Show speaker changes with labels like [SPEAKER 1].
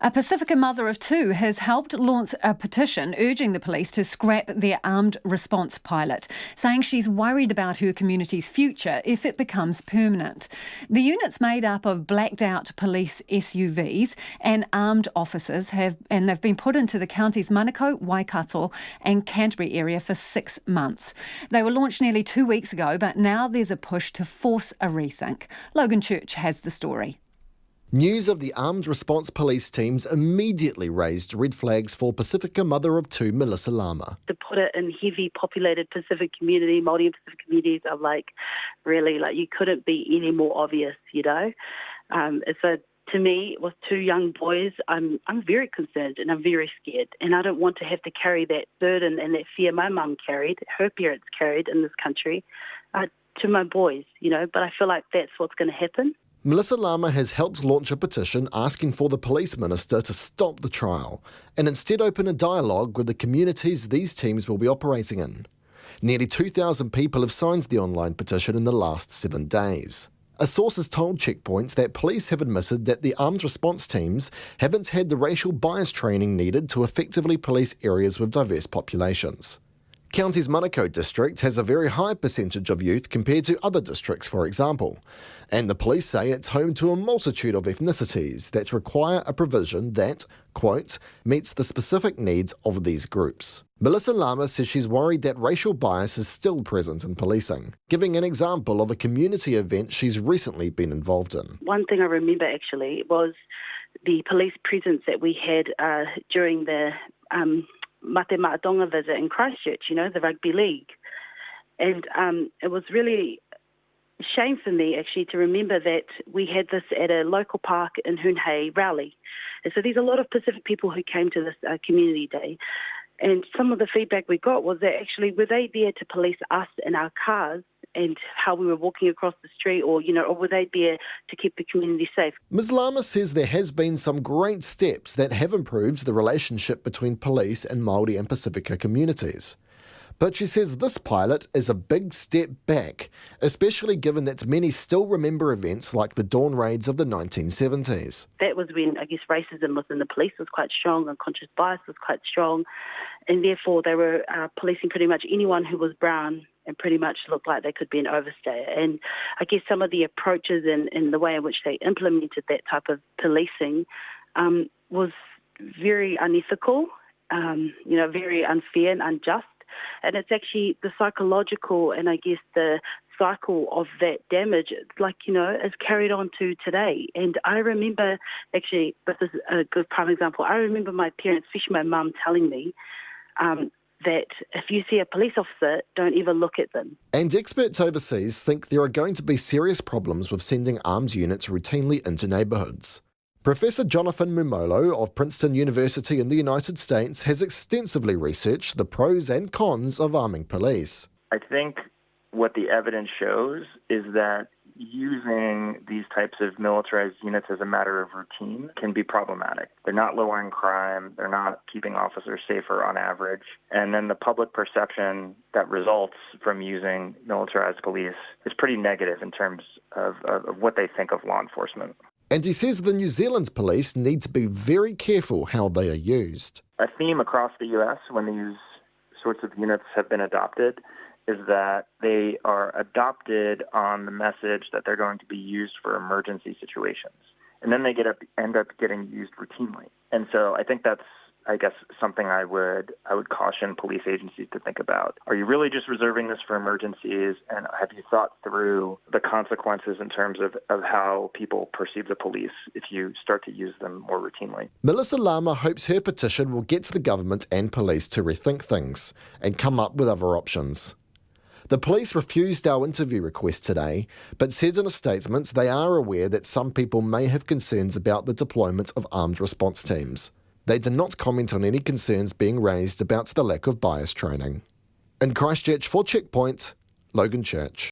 [SPEAKER 1] A Pasifika mother of two has helped launch a petition urging the police to scrap their armed response pilot, saying she's worried about her community's future if it becomes permanent. The unit's made up of blacked-out police SUVs and armed officers they've been put into the Counties Manakau, Waikato and Canterbury area for 6 months. They were launched nearly 2 weeks ago, but now there's a push to force a rethink. Logan Church has the story.
[SPEAKER 2] News of the armed response police teams immediately raised red flags for Pasifika mother of two, Melissa Lama.
[SPEAKER 3] To put it in heavy populated Pacific community, Māori and Pacific communities, I'm really, you couldn't be any more obvious, So to me, with two young boys, I'm very concerned and I'm very scared. And I don't want to have to carry that burden and that fear my mum carried, her parents carried in this country, to my boys, But I feel like that's what's going to happen.
[SPEAKER 2] Melissa Lama has helped launch a petition asking for the police minister to stop the trial and instead open a dialogue with the communities these teams will be operating in. Nearly 2,000 people have signed the online petition in the last 7 days. A source has told Checkpoints that police have admitted that the armed response teams haven't had the racial bias training needed to effectively police areas with diverse populations. Counties Manakau district has a very high percentage of youth compared to other districts, for example, and the police say it's home to a multitude of ethnicities that require a provision that, quote, meets the specific needs of these groups. Melissa Lama says she's worried that racial bias is still present in policing, giving an example of a community event she's recently been involved in.
[SPEAKER 3] One thing I remember actually was the police presence that we had during the Mate Maatonga visit in Christchurch, the rugby league. And it was really a shame for me, actually, to remember that we had this at a local park in Hunhei, Rowley. And so there's a lot of Pacific people who came to this community day. And some of the feedback we got was that actually were they there to police us in our cars and how we were walking across the street, or were they there to keep the community safe?
[SPEAKER 2] Ms. Lama says there has been some great steps that have improved the relationship between police and Māori and Pasifika communities. But she says this pilot is a big step back, especially given that many still remember events like the dawn raids of the 1970s.
[SPEAKER 3] That was when, racism within the police was quite strong, unconscious bias was quite strong, and therefore they were policing pretty much anyone who was brown and pretty much looked like they could be an overstayer. And I guess some of the approaches and the way in which they implemented that type of policing was very unethical, very unfair and unjust. And it's actually the psychological and the cycle of that damage, is carried on to today. And I remember, this is a good prime example, I remember my parents, especially my mum, telling me that if you see a police officer, don't ever look at them.
[SPEAKER 2] And experts overseas think there are going to be serious problems with sending armed units routinely into neighbourhoods. Professor Jonathan Mumolo of Princeton University in the United States has extensively researched the pros and cons of arming police.
[SPEAKER 4] I think what the evidence shows is that using these types of militarized units as a matter of routine can be problematic. They're not lowering crime, they're not keeping officers safer on average, and then the public perception that results from using militarized police is pretty negative in terms of what they think of law enforcement.
[SPEAKER 2] And he says the New Zealand police need to be very careful how they are used.
[SPEAKER 4] A theme across the U.S. when these sorts of units have been adopted is that they are adopted on the message that they're going to be used for emergency situations. And then they end up getting used routinely. And so I think that's, something I would caution police agencies to think about. Are you really just reserving this for emergencies? And have you thought through the consequences in terms of how people perceive the police if you start to use them more routinely?
[SPEAKER 2] Melissa Lama hopes her petition will get the government and police to rethink things and come up with other options. The police refused our interview request today, but said in a statement they are aware that some people may have concerns about the deployment of armed response teams. They did not comment on any concerns being raised about the lack of bias training. In Christchurch for Checkpoint, Logan Church.